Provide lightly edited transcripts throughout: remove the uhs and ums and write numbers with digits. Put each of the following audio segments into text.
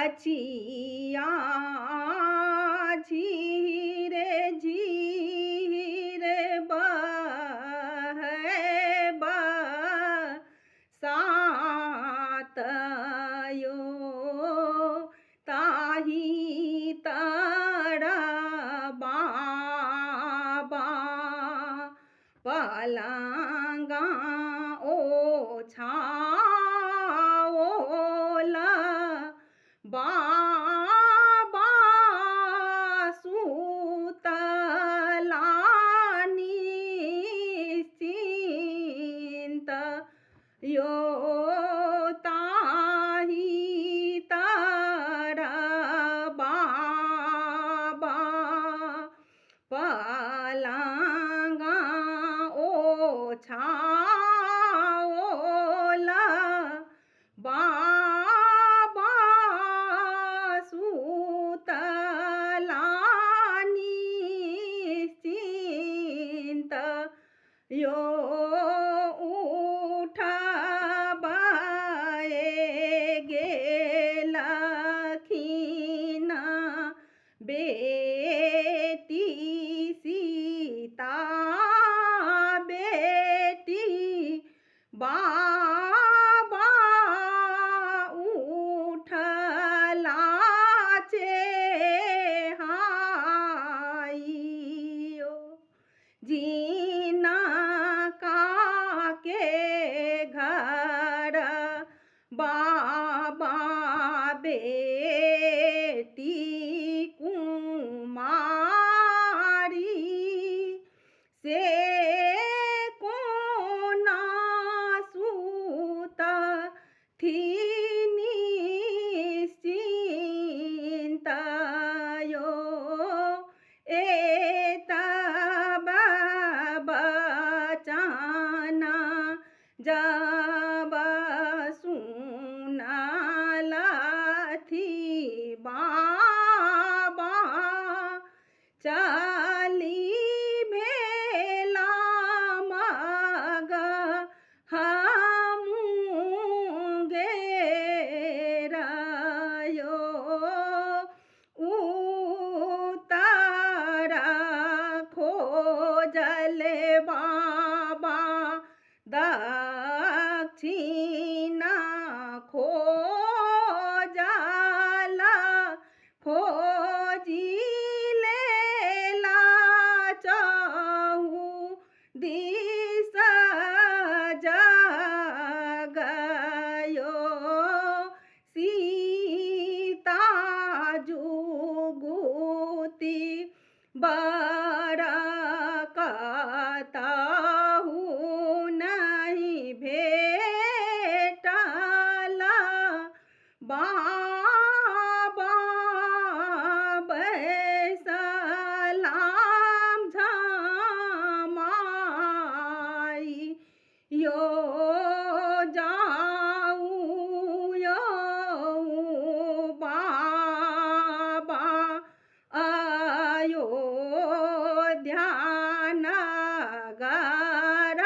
बचिया झीरे झीरे बहे बरसात यो ताही तर बाबा पलंगा ओछाओला बाबा सुतला निश्चिंत यो ताही तर बाबा पलंगा ओछाओला बाबा सुतला निश्चिंत यो उठबाए गेलखिन बेटी सीता बेटी बाबा उठला चेहाइयो जीना काके घर बाबा बेटी कुमारी से कोना सूत थी निश्चिंत यो एतब बचन जब सुनलथि बाबा चली भेला मग गेरयो उतर खोजले बाबा दक्षिण खोजल खोजिले चहु दिस जगयो सीता जुगुती बरकतहु नहीं भेटल बाबा बैसलाम झमाई यो जाऊ यो बाबा अयोध्या नगर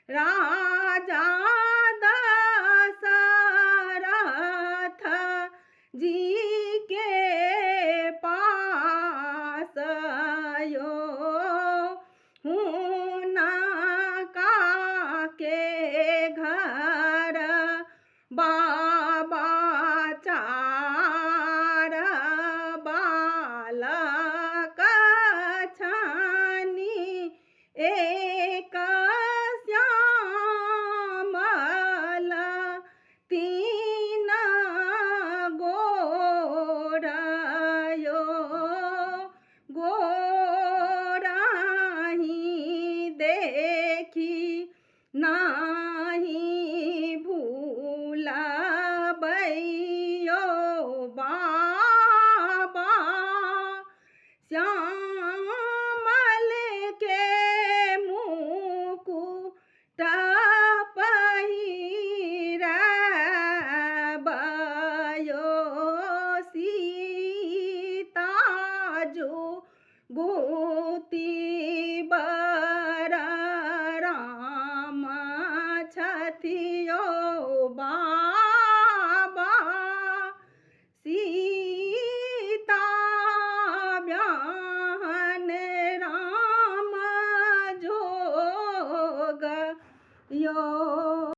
राजा दशरथ जी के पास यो हुनका के घर बाबा चार बालक छनी एक श्यामल तीन गोरयो गोराही देखी नाही भूलबैयो बाबा श्यामल के मुकुट पहिरबयो सीता जो गोती